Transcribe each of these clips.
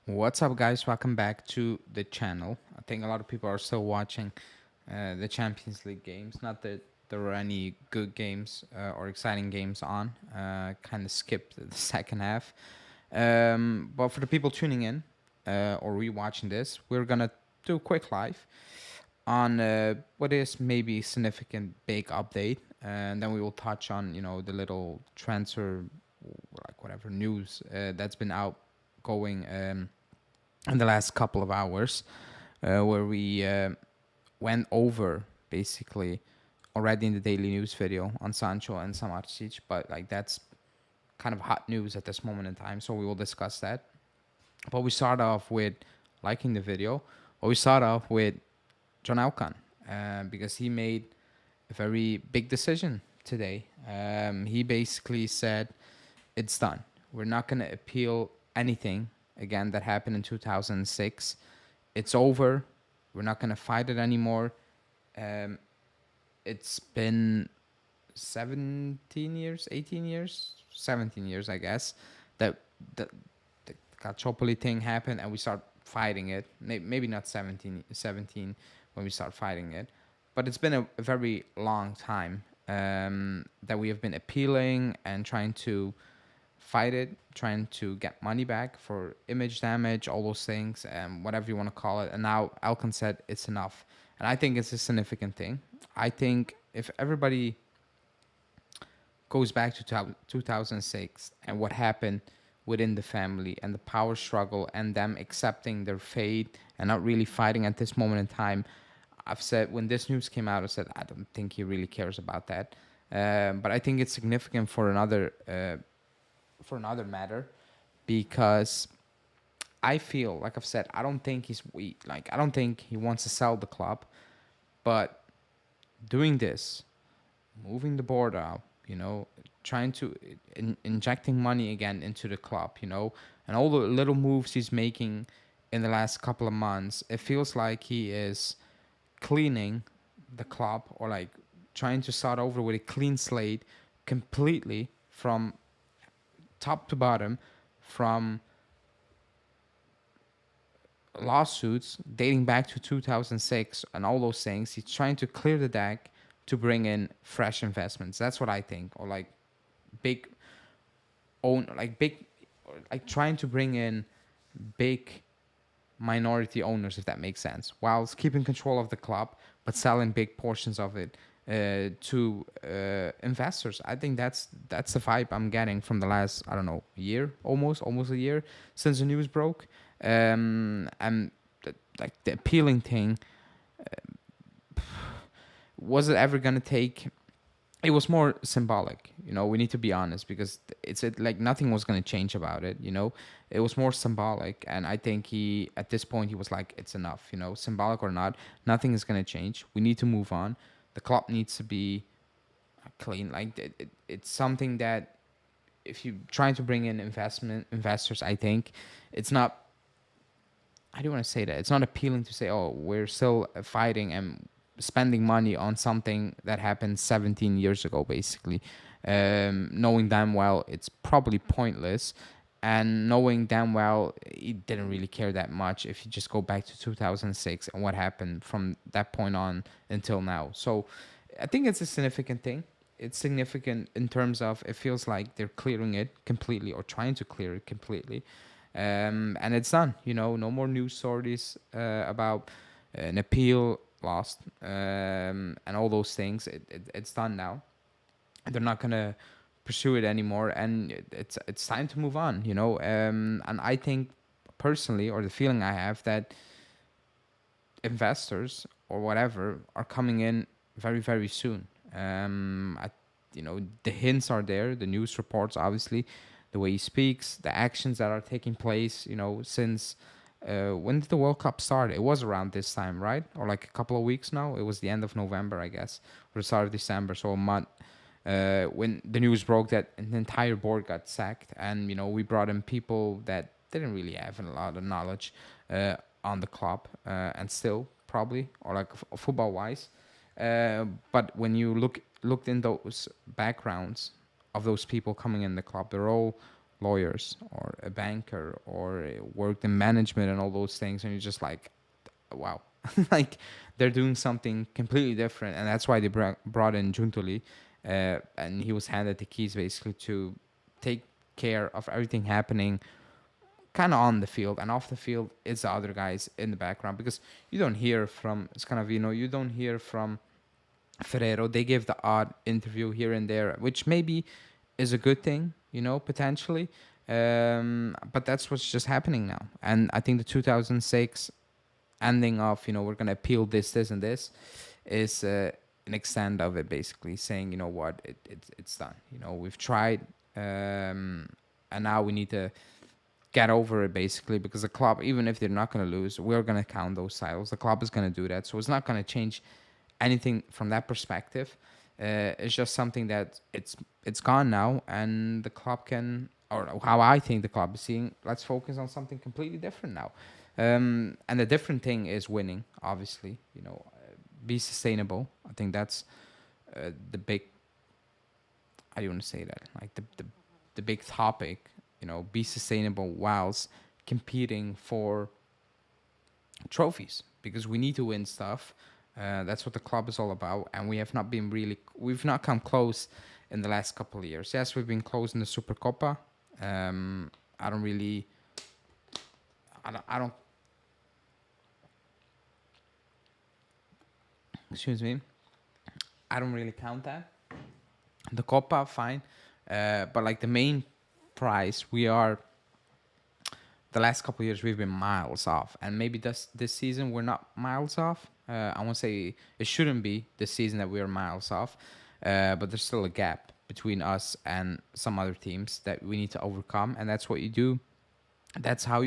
What's up, guys? Welcome back to the channel. I think a lot of people are still watching the Champions League games. Not that there were any good games or exciting games on. Kind of skipped the second half. But for the people tuning in or rewatching this, we're gonna do a quick live on what is maybe significant big update, and then we will touch on the little transfer, like whatever news that's been out going in the last couple of hours, where we went over basically already in the daily news video on Sancho and Samardzic, but like that's kind of hot news at this moment in time, so we will discuss that. But we start off with liking the video. But we start off with John Elkann, because he made a very big decision today. He basically said, it's done. We're not going to appeal anything again that happened in 2006. It's over. We're not going to fight it anymore. Um, it's been 17 years, 18 years, 17 years, I guess, that the Calciopoli thing happened and we start fighting it. Maybe not 17 when we start fighting it, but it's been a very long time that we have been appealing and trying to fight it, trying to get money back for image damage, all those things, whatever you want to call it. And now Elkann said it's enough. And I think it's a significant thing. I think if everybody goes back to 2006 and what happened within the family and the power struggle and them accepting their fate and not really fighting at this moment in time, I've said when this news came out, I said I don't think he really cares about that. But I think it's significant for another matter, because I feel like I've said I don't think he's weak. Like I don't think he wants to sell the club, but doing this, moving the board out, trying to injecting money again into the club, and all the little moves he's making in the last couple of months, it feels like he is cleaning the club, or like trying to start over with a clean slate completely from top to bottom, from lawsuits dating back to 2006 and all those things. He's trying to clear the deck to bring in fresh investments. That's what I think. Or like big big, like trying to bring in big minority owners, if that makes sense, whilst keeping control of the club but selling big portions of it to investors. I think that's the vibe I'm getting from the last, I don't know, year, almost a year since the news broke. And like the appealing thing, was it ever gonna take? It was more symbolic, we need to be honest, because like nothing was going to change about it. It was more symbolic, and I think he, at this point, he was like, it's enough, symbolic or not, nothing is going to change. We need to move on. The club needs to be clean. Like it's something that if you trying to bring in investors, I think it's not, I do want to say that it's not appealing to say, oh, we're still fighting and spending money on something that happened 17 years ago, basically, knowing damn well it's probably pointless, and knowing damn well he didn't really care that much if you just go back to 2006 and what happened from that point on until now. So I think it's a significant thing. It's significant in terms of it feels like they're clearing it completely, or trying to clear it completely. And it's done. No more news stories about an appeal lost, and all those things. It's done now. They're not gonna pursue it anymore, and it's time to move on. And I think personally, or the feeling I have, that investors or whatever are coming in very, very soon. The hints are there, the news reports, obviously, the way he speaks, the actions that are taking place, since when did the World Cup start? It was around this time, right? Or like a couple of weeks now? It was the end of November, I guess, or the start of December, so a month. When the news broke that an entire board got sacked, and we brought in people that didn't really have a lot of knowledge on the club, and still probably, or like football wise. But when you looked in those backgrounds of those people coming in the club, they're all lawyers or a banker or worked in management and all those things, and you're just like, wow, like they're doing something completely different, and that's why they brought in Juntoli, and he was handed the keys basically to take care of everything happening kind of on the field, and off the field it's the other guys in the background, because you don't hear from Scanavino, you don't hear from Ferrero. They give the odd interview here and there, which maybe is a good thing, potentially. But that's what's just happening now. And I think the 2006 ending of, we're going to appeal this, and this is an extent of it, basically saying, you know what, it's done. We've tried, and now we need to get over it, basically, because the club, even if they're not going to lose, we're going to count those titles. The club is going to do that. So it's not going to change anything from that perspective. It's just something that it's gone now, and the club can, or how I think the club is seeing, let's focus on something completely different now. And the different thing is winning, obviously. Be sustainable. I think that's the big. How do you want to say that? Like the big topic. Be sustainable whilst competing for trophies, because we need to win stuff. That's what the club is all about, and we've not come close in the last couple of years. Yes, we've been close in the Supercopa. I don't. Excuse me. I don't really count that. The Copa, fine, but like the main prize, we are. The last couple of years we've been miles off, and maybe this season we're not miles off. I won't say it shouldn't be this season that we're miles off, but there's still a gap between us and some other teams that we need to overcome, and that's what you do. That's how,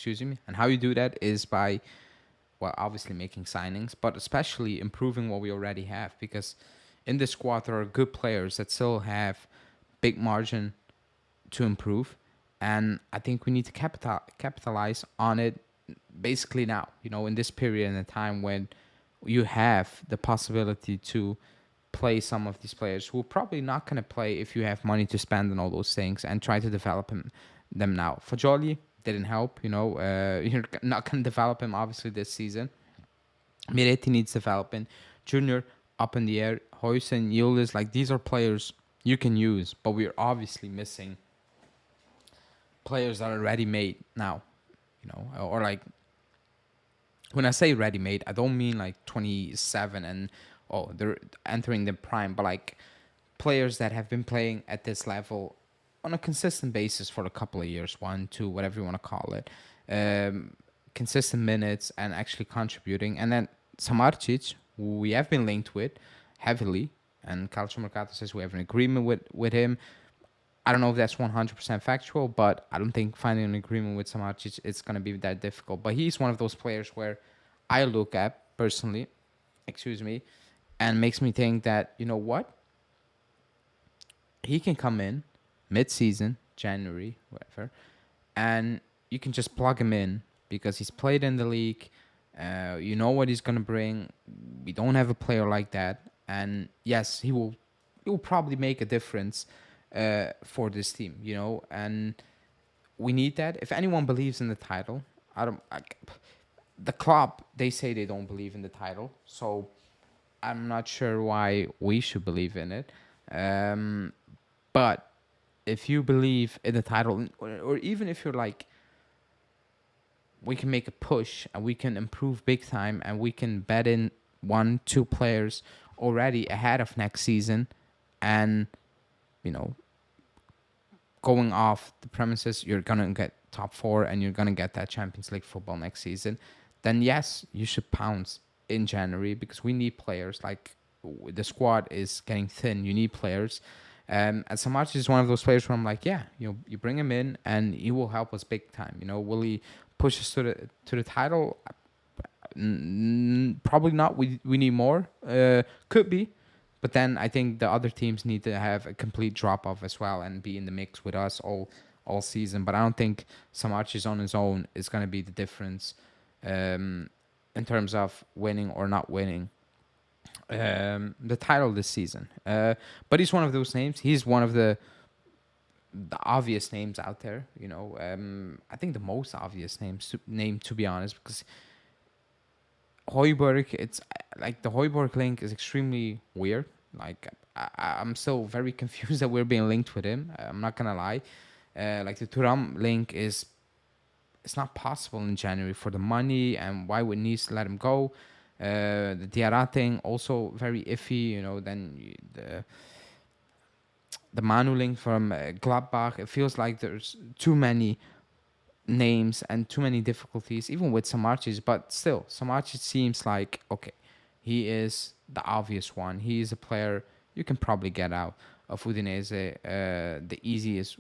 and how you do that is by, well, obviously making signings, but especially improving what we already have, because in this squad there are good players that still have big margin to improve. And I think we need to capitalize on it basically now, in this period in a time when you have the possibility to play some of these players who are probably not going to play if you have money to spend on all those things, and try to develop them now. Fagioli didn't help, you're not going to develop him obviously this season. Miretti needs development. Junior, up in the air. Hoysen, Yildiz, like these are players you can use, but we're obviously missing players that are ready-made now, or like, when I say ready-made, I don't mean like 27 and they're entering the prime, but like players that have been playing at this level on a consistent basis for a couple of years, 1, 2, whatever you want to call it, consistent minutes and actually contributing. And then Samardzic, who we have been linked with heavily, and Calcio Mercato says we have an agreement with him. I don't know if that's 100% factual, but I don't think finding an agreement with Samardzic it's going to be that difficult. But he's one of those players where I look at personally, and makes me think that, you know what? He can come in mid-season, January, whatever, and you can just plug him in because he's played in the league. You know what he's going to bring. We don't have a player like that. And yes, he will probably make a difference for this team, and we need that. If anyone believes in the title, the club, they say they don't believe in the title, so I'm not sure why we should believe in it. But if you believe in the title, or even if you're like, we can make a push and we can improve big time and we can bet in 1, 2 players already ahead of next season, and going off the premises you're gonna get top 4 and you're gonna get that Champions League football next season, then yes, you should pounce in January, because we need players. Like, the squad is getting thin. You need players, and Samardzic is one of those players where I'm like, yeah, you bring him in and he will help us big time. Will he push us to the title? Probably not. We need more. Could be. But then I think the other teams need to have a complete drop-off as well and be in the mix with us all season. But I don't think Samardzic on his own is going to be the difference in terms of winning or not winning the title this season. But he's one of those names. He's one of the the obvious names out there. I think the most obvious name to be honest, because Hoiberg, it's like the Hoiberg link is extremely weird. Like I'm still very confused that we're being linked with him. I'm not gonna lie. Like the Turam link is, it's not possible in January for the money, and why would Nice let him go? The Diarra thing also very iffy. Then the Manu link from Gladbach. It feels like there's too many names and too many difficulties, even with Samardzic. But still, Samardzic seems like okay, he is the obvious one. He is a player you can probably get out of Udinese, the easiest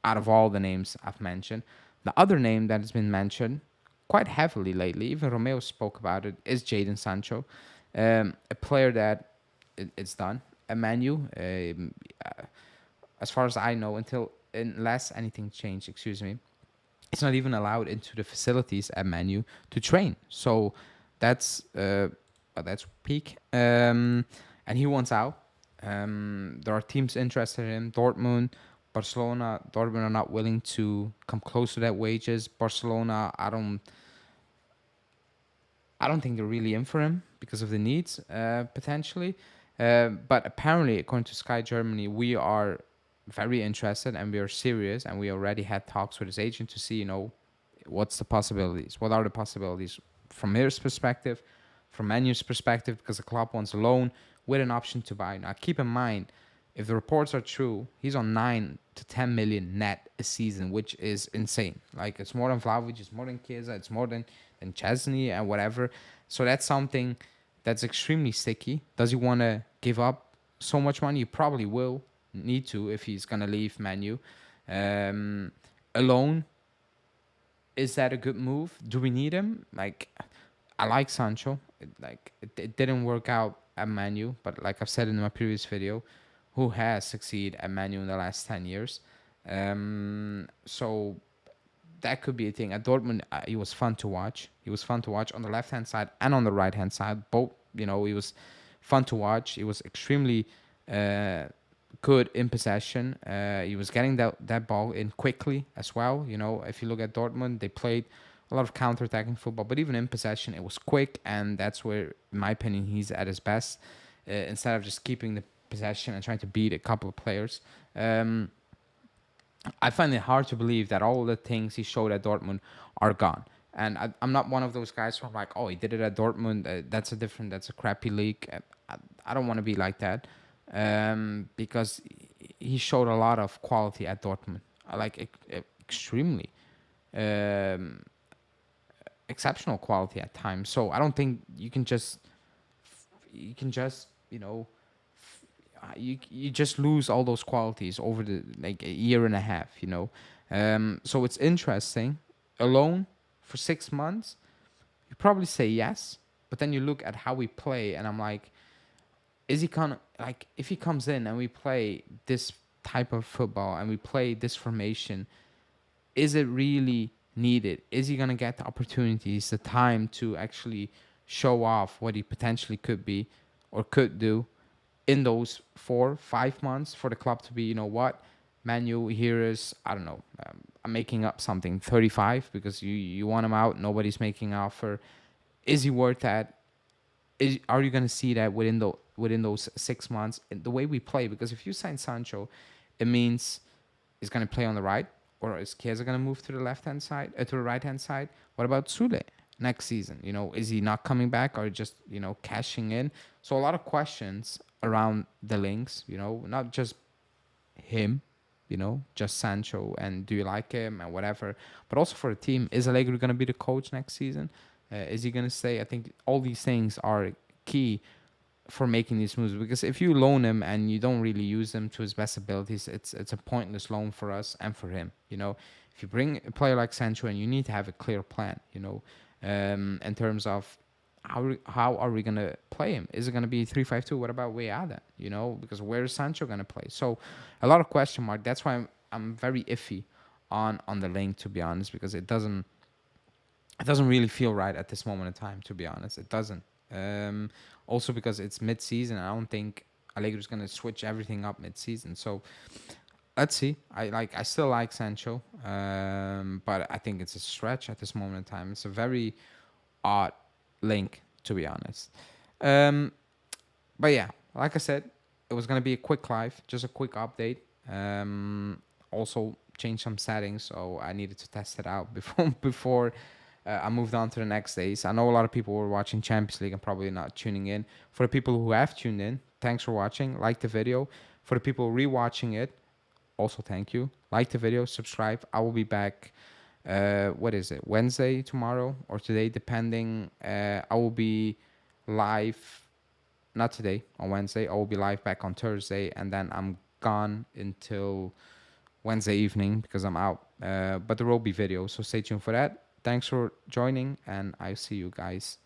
out of all the names I've mentioned. The other name that has been mentioned quite heavily lately, even Romeo spoke about it, is Jadon Sancho, a player that it's done. A Manu, as far as I know, unless anything changed, excuse me, it's not even allowed into the facilities at Manu to train. So that's peak. And he wants out. There are teams interested in him. Dortmund, Barcelona. Dortmund are not willing to come close to that wages. Barcelona, I don't think they're really in for him because of the needs, potentially. But apparently, according to Sky Germany, we are very interested and we are serious, and we already had talks with his agent to see, what's the possibilities. What are the possibilities from his perspective, from Manu's perspective, because the club wants a loan with an option to buy. Now, keep in mind, if the reports are true, he's on 9 to 10 million net a season, which is insane. Like, it's more than Vlahovic, it's more than Chiesa, it's more than Chesney and whatever. So that's something that's extremely sticky. Does he want to give up so much money? He probably will need to if he's going to leave Manu. Alone, is that a good move? Do we need him? Like, I like Sancho. It didn't work out at Manu, but like I've said in my previous video, who has succeeded at Manu in the last 10 years? So that could be a thing. At Dortmund, he was fun to watch. He was fun to watch on the left-hand side and on the right-hand side. Both, he was fun to watch. He was extremely good in possession. He was getting that ball in quickly as well. If you look at Dortmund, they played a lot of counter-attacking football, but even in possession, it was quick, and that's where, in my opinion, he's at his best. Instead of just keeping the possession and trying to beat a couple of players. I find it hard to believe that all the things he showed at Dortmund are gone. And I'm not one of those guys who are like, oh, he did it at Dortmund. That's a crappy league. I don't want to be like that, because he showed a lot of quality at Dortmund. I like extremely exceptional quality at times. So I don't think you can just you just lose all those qualities over the like a year and a half. So it's interesting. Alone for 6 months, you probably say yes, but then you look at how we play, and I'm like, is he like, if he comes in and we play this type of football and we play this formation, is it really needed? Is he gonna get the opportunities, the time to actually show off what he potentially could be or could do in those 4-5 months for the club to be, Manu here is, I don't know, I'm making up something, 35, because you want him out, nobody's making an offer. Is he worth that? Are you going to see that within those 6 months, the way we play? Because if you sign Sancho, it means he's going to play on the right, or is Chiesa going to move to the left-hand side, to the right-hand side? What about Sule next season? Is he not coming back, or just, cashing in? So a lot of questions around the links, not just him, just Sancho, and do you like him and whatever, but also for the team. Is Allegri going to be the coach next season? Is he going to stay? I think all these things are key for making these moves, because if you loan him and you don't really use him to his best abilities, it's a pointless loan for us and for him. If you bring a player like Sancho, and you need to have a clear plan, in terms of how are we gonna play him? Is it gonna be 3-5-2? What about Weada? Because where is Sancho gonna play? So a lot of question mark. That's why I'm very iffy on the link, to be honest, because it doesn't really feel right at this moment in time, to be honest. It doesn't. Also because it's mid-season, I don't think Allegri's gonna switch everything up mid-season. So let's see. I still like Sancho, but I think it's a stretch at this moment in time. It's a very odd link, to be honest. Um, but yeah, like I said, it was gonna be a quick live, just a quick update. Also changed some settings, so I needed to test it out before I moved on to the next days. I know a lot of people were watching Champions League and probably not tuning in. For the people who have tuned in, thanks for watching. Like the video. For the people rewatching it, also thank you. Like the video, subscribe. I will be back. What is it? Wednesday tomorrow or today, depending. I will be live. Not today, on Wednesday. I will be live back on Thursday, and then I'm gone until Wednesday evening because I'm out. But there will be videos, so stay tuned for that. Thanks for joining, and I'll see you guys